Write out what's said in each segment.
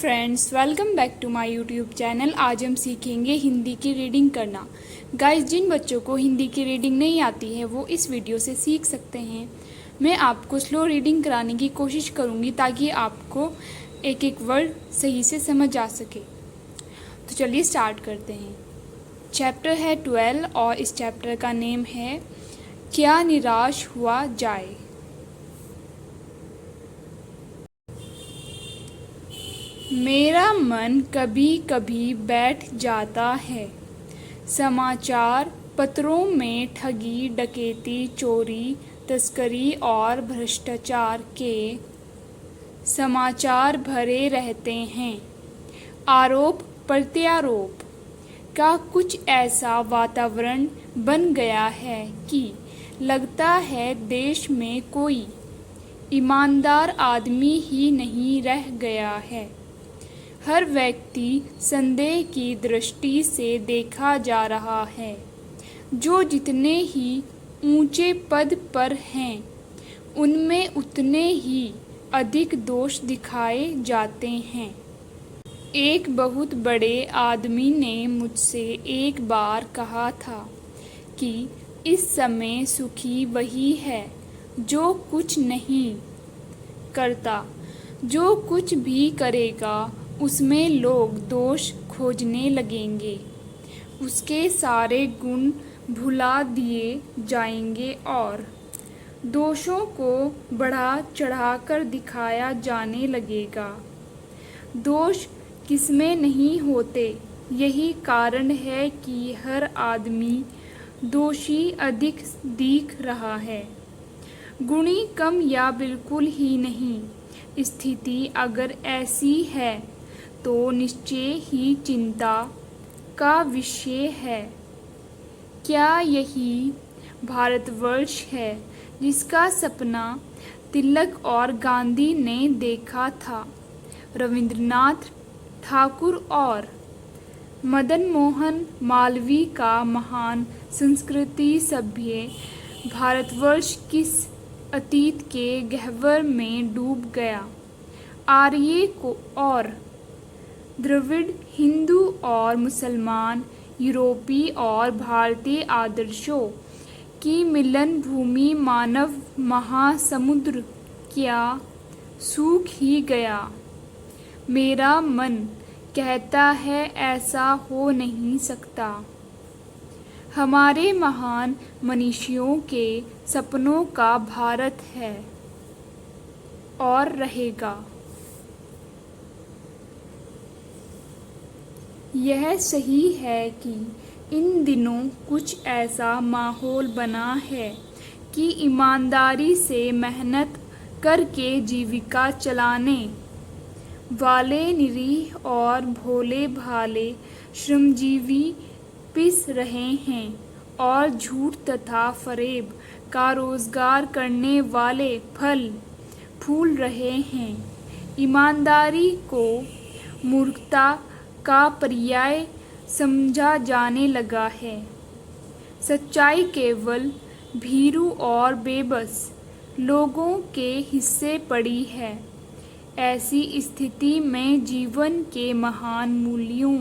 Friends, welcome back to my YouTube channel. आज हम सीखेंगे हिंदी की रीडिंग करना। गाइस, जिन बच्चों को हिंदी की रीडिंग नहीं आती है वो इस वीडियो से सीख सकते हैं। मैं आपको स्लो रीडिंग कराने की कोशिश करूँगी ताकि आपको एक एक वर्ड सही से समझ आ सके। तो चलिए स्टार्ट करते हैं। चैप्टर है 12 और इस चैप्टर का नेम है क्या निराश हुआ जाए। मेरा मन कभी कभी बैठ जाता है। समाचार पत्रों में ठगी, डकैती, चोरी, तस्करी और भ्रष्टाचार के समाचार भरे रहते हैं। आरोप प्रत्यारोप का कुछ ऐसा वातावरण बन गया है कि लगता है देश में कोई ईमानदार आदमी ही नहीं रह गया है। हर व्यक्ति संदेह की दृष्टि से देखा जा रहा है। जो जितने ही ऊंचे पद पर हैं, उनमें उतने ही अधिक दोष दिखाए जाते हैं। एक बहुत बड़े आदमी ने मुझसे एक बार कहा था कि इस समय सुखी वही है जो कुछ नहीं करता। जो कुछ भी करेगा उसमें लोग दोष खोजने लगेंगे। उसके सारे गुण भुला दिए जाएंगे और दोषों को बढ़ा चढ़ाकर दिखाया जाने लगेगा। दोष किसमें नहीं होते, यही कारण है कि हर आदमी दोषी अधिक दिख रहा है, गुणी कम या बिल्कुल ही नहीं। स्थिति अगर ऐसी है तो निश्चय ही चिंता का विषय है। क्या यही भारतवर्ष है जिसका सपना तिलक और गांधी ने देखा था, रविंद्रनाथ ठाकुर और मदन मोहन मालवीय का महान संस्कृति सभ्य भारतवर्ष किस अतीत के गह्वर में डूब गया। आर्य को और द्रविड़, हिंदू और मुसलमान, यूरोपीय और भारतीय आदर्शों की मिलन भूमि मानव महासमुद्र क्या सूख ही गया। मेरा मन कहता है ऐसा हो नहीं सकता। हमारे महान मनीषियों के सपनों का भारत है और रहेगा। यह सही है कि इन दिनों कुछ ऐसा माहौल बना है कि ईमानदारी से मेहनत करके जीविका चलाने वाले निरीह और भोले भाले श्रमजीवी पिस रहे हैं और झूठ तथा फरेब का रोजगार करने वाले फल फूल रहे हैं। ईमानदारी को मूर्खता का पर्याय समझा जाने लगा है। सच्चाई केवल भीरू और बेबस लोगों के हिस्से पड़ी है। ऐसी स्थिति में जीवन के महान मूल्यों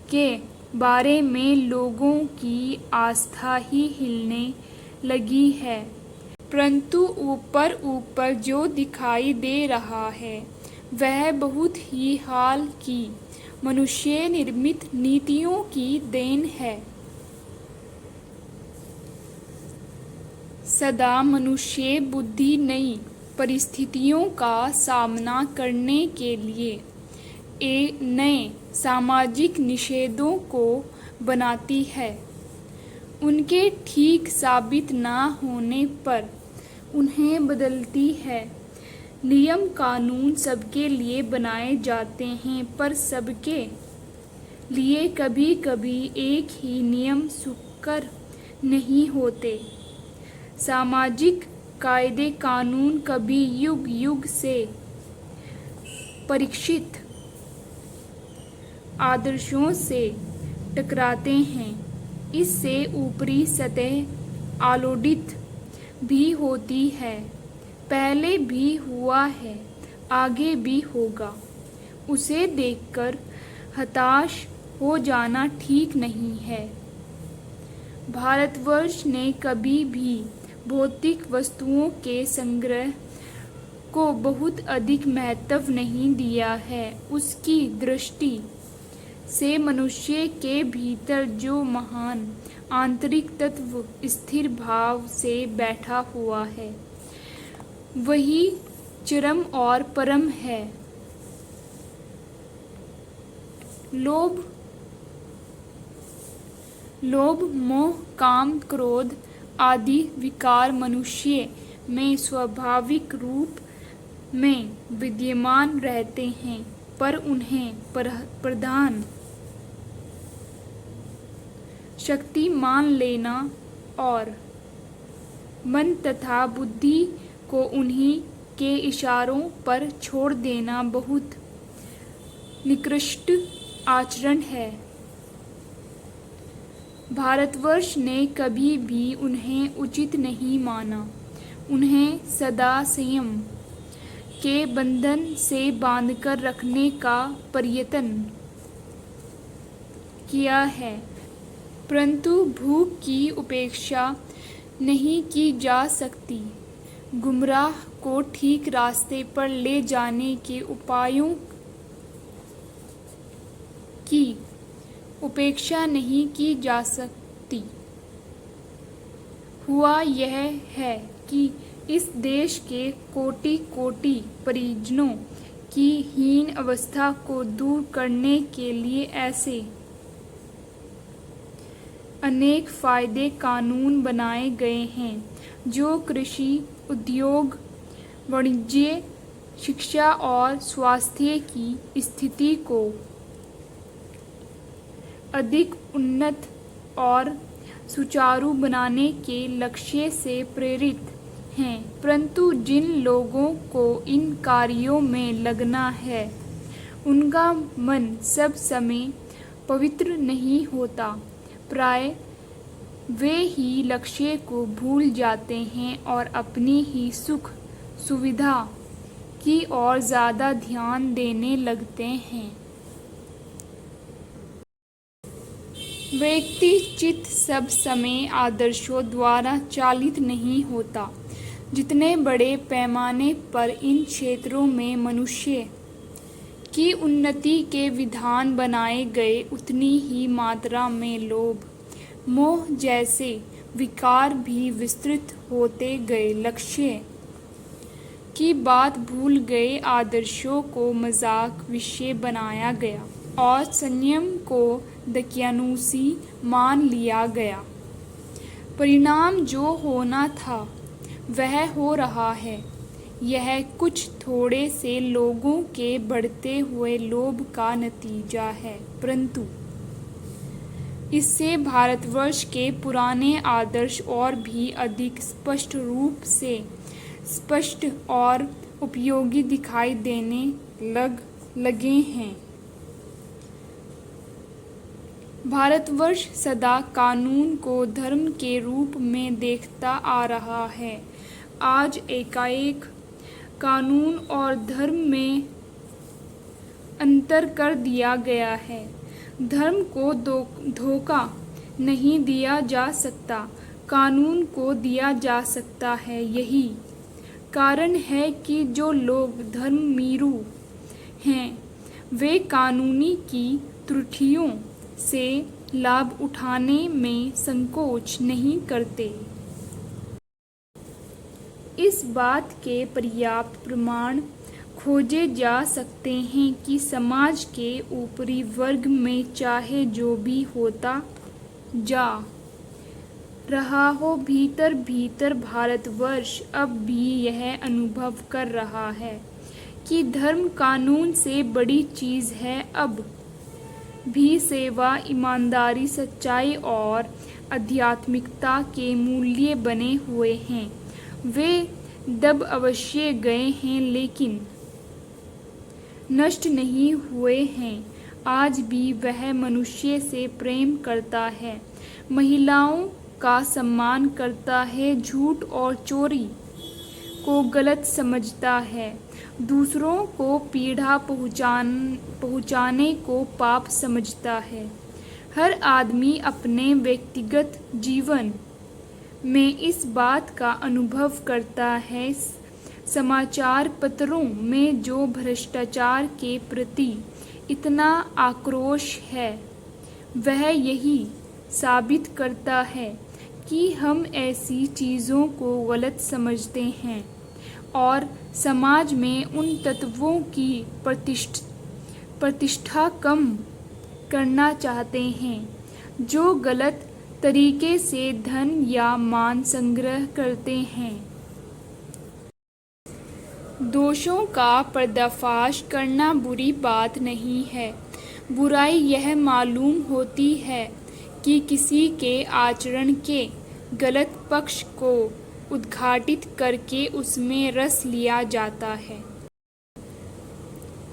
के बारे में लोगों की आस्था ही हिलने लगी है। परंतु ऊपर ऊपर जो दिखाई दे रहा है वह बहुत ही हाल की मनुष्य निर्मित नीतियों की देन है। सदा मनुष्य बुद्धि नई परिस्थितियों का सामना करने के लिए नए सामाजिक निषेधों को बनाती है। उनके ठीक साबित न होने पर उन्हें बदलती है। नियम कानून सबके लिए बनाए जाते हैं, पर सबके लिए कभी कभी एक ही नियम सुकर नहीं होते। सामाजिक कायदे कानून कभी युग युग से परीक्षित आदर्शों से टकराते हैं। इससे ऊपरी सतह आलोड़ित भी होती है। पहले भी हुआ है, आगे भी होगा। उसे देखकर हताश हो जाना ठीक नहीं है। भारतवर्ष ने कभी भी भौतिक वस्तुओं के संग्रह को बहुत अधिक महत्व नहीं दिया है। उसकी दृष्टि से मनुष्य के भीतर जो महान आंतरिक तत्व स्थिर भाव से बैठा हुआ है, वही चरम और परम है। लोभ, मोह, काम, क्रोध आदि विकार मनुष्य में स्वाभाविक रूप में विद्यमान रहते हैं, पर उन्हें प्रधान शक्ति मान लेना और मन तथा बुद्धि को उन्हीं के इशारों पर छोड़ देना बहुत निकृष्ट आचरण है। भारतवर्ष ने कभी भी उन्हें उचित नहीं माना। उन्हें सदा संयम के बंधन से बांधकर रखने का प्रयत्न किया है, परंतु भूख की उपेक्षा नहीं की जा सकती। गुमराह को ठीक रास्ते पर ले जाने के उपायों की उपेक्षा नहीं की जा सकती। हुआ यह है कि इस देश के कोटि कोटि परिजनों की हीन अवस्था को दूर करने के लिए ऐसे अनेक फायदे कानून बनाए गए हैं जो कृषि, उद्योग, वाणिज्य, शिक्षा और स्वास्थ्य की स्थिति को अधिक उन्नत और सुचारू बनाने के लक्ष्य से प्रेरित हैं, परंतु जिन लोगों को इन कार्यों में लगना है, उनका मन सब समय पवित्र नहीं होता। प्राय वे ही लक्ष्य को भूल जाते हैं और अपनी ही सुख सुविधा की ओर ज़्यादा ध्यान देने लगते हैं। व्यक्ति चित्त सब समय आदर्शों द्वारा चालित नहीं होता। जितने बड़े पैमाने पर इन क्षेत्रों में मनुष्य की उन्नति के विधान बनाए गए, उतनी ही मात्रा में लोभ, मोह जैसे विकार भी विस्तृत होते गए। लक्ष्य की बात भूल गए, आदर्शों को मजाक विषय बनाया गया और संयम को दकियानूसी मान लिया गया। परिणाम जो होना था वह हो रहा है। यह कुछ थोड़े से लोगों के बढ़ते हुए लोभ का नतीजा है, परंतु इससे भारतवर्ष के पुराने आदर्श और भी अधिक स्पष्ट रूप से स्पष्ट और उपयोगी दिखाई देने लगे हैं। भारतवर्ष सदा कानून को धर्म के रूप में देखता आ रहा है। आज एकाएक कानून और धर्म में अंतर कर दिया गया है। धर्म को धोखा नहीं दिया जा सकता, कानून को दिया जा सकता है। यही कारण है कि जो लोग धर्मभीरू हैं, वे कानूनी की त्रुटियों से लाभ उठाने में संकोच नहीं करते। इस बात के पर्याप्त प्रमाण खोजे जा सकते हैं कि समाज के ऊपरी वर्ग में चाहे जो भी होता जा रहा हो, भीतर भीतर भारतवर्ष अब भी यह अनुभव कर रहा है कि धर्म कानून से बड़ी चीज़ है। अब भी सेवा, ईमानदारी, सच्चाई और आध्यात्मिकता के मूल्य बने हुए हैं। वे दब अवश्य गए हैं, लेकिन नष्ट नहीं हुए हैं। आज भी वह मनुष्य से प्रेम करता है, महिलाओं का सम्मान करता है, झूठ और चोरी को गलत समझता है, दूसरों को पीड़ा पहुँचाने को पाप समझता है। हर आदमी अपने व्यक्तिगत जीवन में इस बात का अनुभव करता है। समाचार पत्रों में जो भ्रष्टाचार के प्रति इतना आक्रोश है, वह यही साबित करता है कि हम ऐसी चीज़ों को गलत समझते हैं और समाज में उन तत्वों की प्रतिष्ठा कम करना चाहते हैं जो गलत तरीके से धन या मान संग्रह करते हैं। दोषों का पर्दाफाश करना बुरी बात नहीं है। बुराई यह मालूम होती है कि किसी के आचरण के गलत पक्ष को उद्घाटित करके उसमें रस लिया जाता है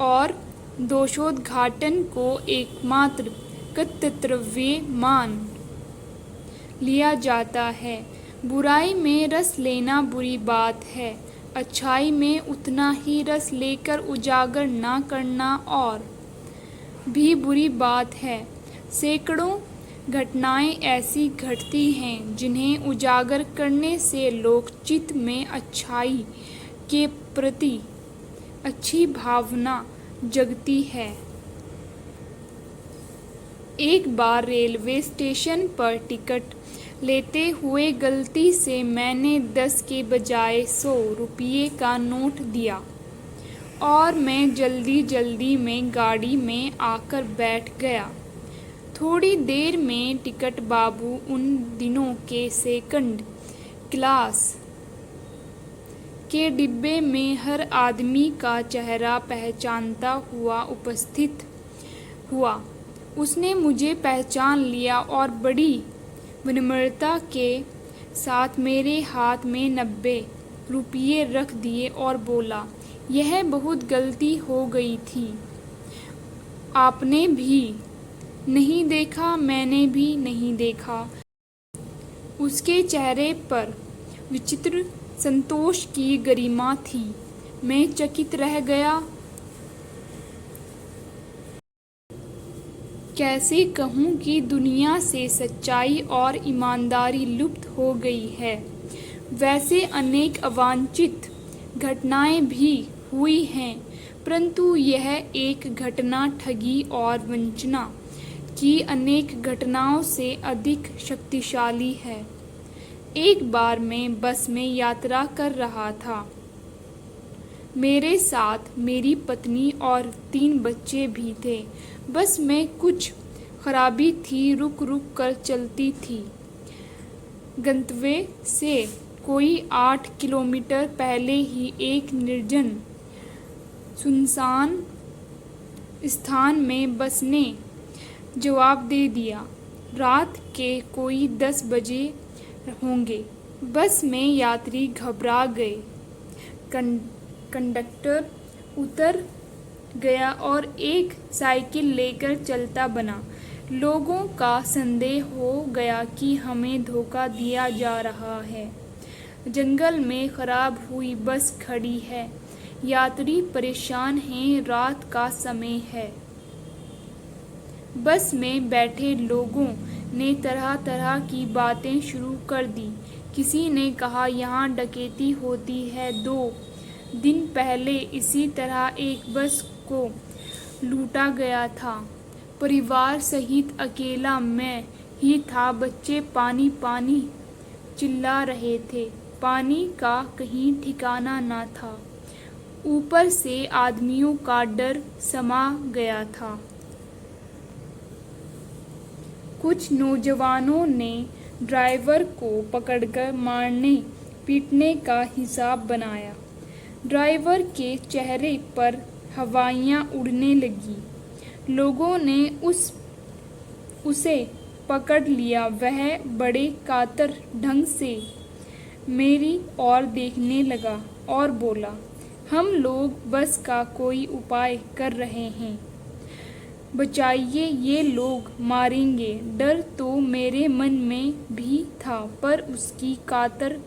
और दोषोद्घाटन को एकमात्र कर्तव्य मान लिया जाता है। बुराई में रस लेना बुरी बात है। अच्छाई में उतना ही रस लेकर उजागर ना करना और भी बुरी बात है। सैकड़ों घटनाएं ऐसी घटती हैं जिन्हें उजागर करने से लोक चित्त में अच्छाई के प्रति अच्छी भावना जगती है। एक बार रेलवे स्टेशन पर टिकट लेते हुए गलती से मैंने 10 के बजाय 100 रुपये का नोट दिया और मैं जल्दी में गाड़ी में आकर बैठ गया। थोड़ी देर में टिकट बाबू उन दिनों के सेकंड क्लास के डिब्बे में हर आदमी का चेहरा पहचानता हुआ उपस्थित हुआ। उसने मुझे पहचान लिया और बड़ी विनम्रता के साथ मेरे हाथ में 90 रुपये रख दिए और बोला, यह बहुत गलती हो गई थी। आपने भी नहीं देखा, मैंने भी नहीं देखा। उसके चेहरे पर विचित्र संतोष की गरिमा थी। मैं चकित रह गया। कैसे कहूँ कि दुनिया से सच्चाई और ईमानदारी लुप्त हो गई है। वैसे अनेक अवांछित घटनाएं भी हुई हैं, परंतु यह एक घटना ठगी और वंचना की अनेक घटनाओं से अधिक शक्तिशाली है। एक बार मैं बस में यात्रा कर रहा था। मेरे साथ मेरी पत्नी और 3 बच्चे भी थे। बस में कुछ खराबी थी, रुक कर चलती थी। गंतव्य से कोई 8 किलोमीटर पहले ही एक निर्जन सुनसान स्थान में बस ने जवाब दे दिया। रात के कोई 10 बजे होंगे। बस में यात्री घबरा गए। कंडक्टर उतर गया और एक साइकिल लेकर चलता बना। लोगों का संदेह हो गया कि हमें धोखा दिया जा रहा है। जंगल में खराब हुई बस खड़ी है। यात्री परेशान हैं, रात का समय है। बस में बैठे लोगों ने तरह तरह की बातें शुरू कर दी। किसी ने कहा यहाँ डकैती होती है। 2 दिन पहले इसी तरह एक बस को लूटा गया था। परिवार सहित अकेला मैं ही था। बच्चे पानी पानी चिल्ला रहे थे। पानी का कहीं ठिकाना न था। ऊपर से आदमियों का डर समा गया था। कुछ नौजवानों ने ड्राइवर को पकड़कर मारने पीटने का हिसाब बनाया। ड्राइवर के चेहरे पर हवाइयाँ उड़ने लगी। लोगों ने उसे पकड़ लिया। वह बड़े कातर ढंग से मेरी ओर देखने लगा और बोला, हम लोग बस का कोई उपाय कर रहे हैं, बचाइए, ये लोग मारेंगे। डर तो मेरे मन में भी था, पर उसकी कातर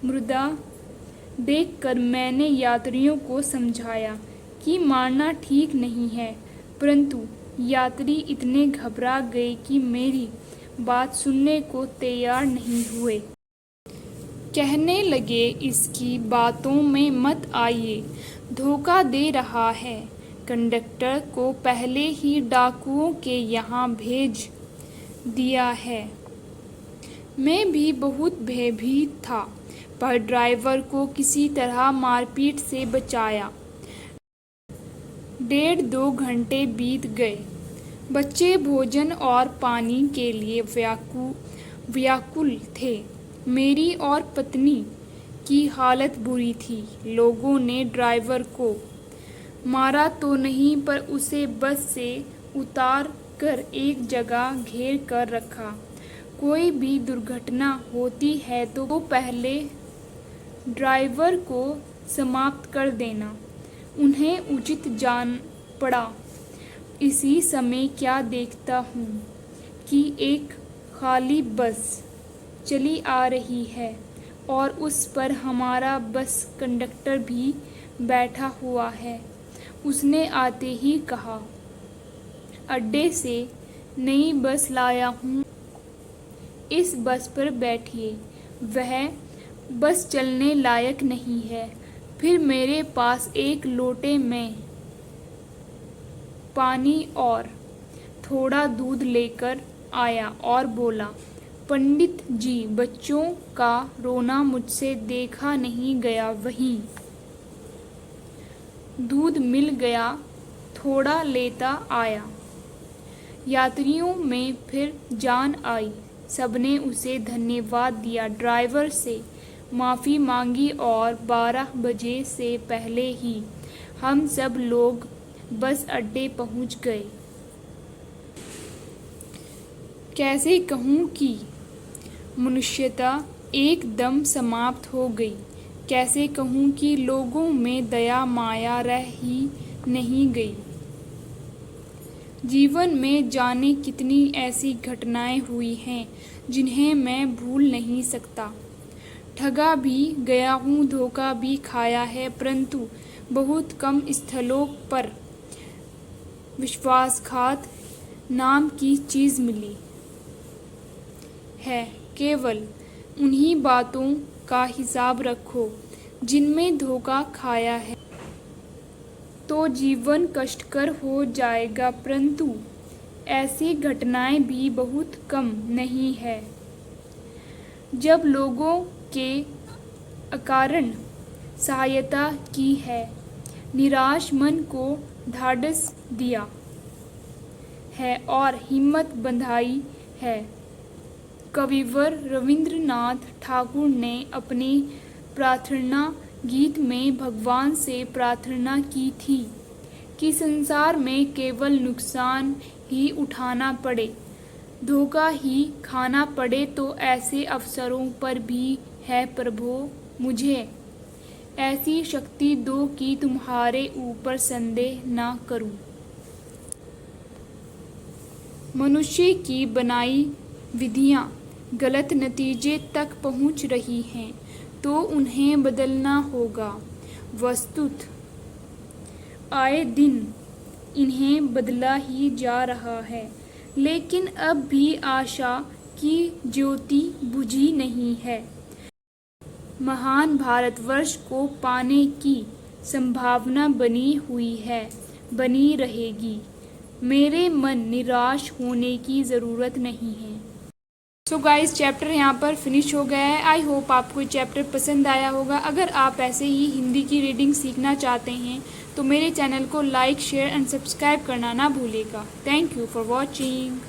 मृदा देखकर मैंने यात्रियों को समझाया कि मारना ठीक नहीं है, परंतु यात्री इतने घबरा गए कि मेरी बात सुनने को तैयार नहीं हुए। कहने लगे, इसकी बातों में मत आइए, धोखा दे रहा है। कंडक्टर को पहले ही डाकुओं के यहाँ भेज दिया है। मैं भी बहुत भयभीत था, पर ड्राइवर को किसी तरह मारपीट से बचाया। 1.5-2 घंटे बीत गए। बच्चे भोजन और पानी के लिए व्याकुल थे। मेरी और पत्नी की हालत बुरी थी। लोगों ने ड्राइवर को मारा तो नहीं, पर उसे बस से उतार कर एक जगह घेर कर रखा। कोई भी दुर्घटना होती है तो वो पहले ड्राइवर को समाप्त कर देना उन्हें उचित जान पड़ा। इसी समय क्या देखता हूँ कि एक खाली बस चली आ रही है और उस पर हमारा बस कंडक्टर भी बैठा हुआ है। उसने आते ही कहा, अड्डे से नई बस लाया हूँ, इस बस पर बैठिए। वह बस चलने लायक नहीं है। फिर मेरे पास एक लोटे में पानी और थोड़ा दूध लेकर आया और बोला, पंडित जी, बच्चों का रोना मुझसे देखा नहीं गया। वहीं दूध मिल गया, थोड़ा लेता आया। यात्रियों में फिर जान आई। सबने उसे धन्यवाद दिया, ड्राइवर से माफ़ी मांगी और 12 बजे से पहले ही हम सब लोग बस अड्डे पहुंच गए। कैसे कहूँ कि मनुष्यता एकदम समाप्त हो गई। कैसे कहूँ कि लोगों में दया माया रह ही नहीं गई। जीवन में जाने कितनी ऐसी घटनाएं हुई हैं जिन्हें मैं भूल नहीं सकता। ठगा भी गया हूँ, धोखा भी खाया है, परंतु बहुत कम स्थलों पर विश्वासघात नाम की चीज़ मिली है। केवल उन्हीं बातों का हिसाब रखो जिनमें धोखा खाया है, तो जीवन कष्टकर हो जाएगा, परंतु ऐसी घटनाएं भी बहुत कम नहीं है। जब लोगों के अकारण सहायता की है, निराश मन को ढाढ़स दिया है और हिम्मत बंधाई है। कविवर रविंद्रनाथ ठाकुर ने अपनी प्रार्थना गीत में भगवान से प्रार्थना की थी कि संसार में केवल नुकसान ही उठाना पड़े, धोखा ही खाना पड़े, तो ऐसे अवसरों पर भी है प्रभु मुझे ऐसी शक्ति दो कि तुम्हारे ऊपर संदेह ना करूं। मनुष्य की बनाई विधियां गलत नतीजे तक पहुंच रही हैं, तो उन्हें बदलना होगा। वस्तुतः आए दिन इन्हें बदला ही जा रहा है, लेकिन अब भी आशा की ज्योति बुझी नहीं है। महान भारतवर्ष को पाने की संभावना बनी हुई है, बनी रहेगी। मेरे मन निराश होने की ज़रूरत नहीं है। सो गाइस, चैप्टर यहाँ पर फिनिश हो गया है। आई होप आपको ये चैप्टर पसंद आया होगा। अगर आप ऐसे ही हिंदी की रीडिंग सीखना चाहते हैं तो मेरे चैनल को लाइक, शेयर एंड सब्सक्राइब करना ना भूलिएगा। Thank you for watching.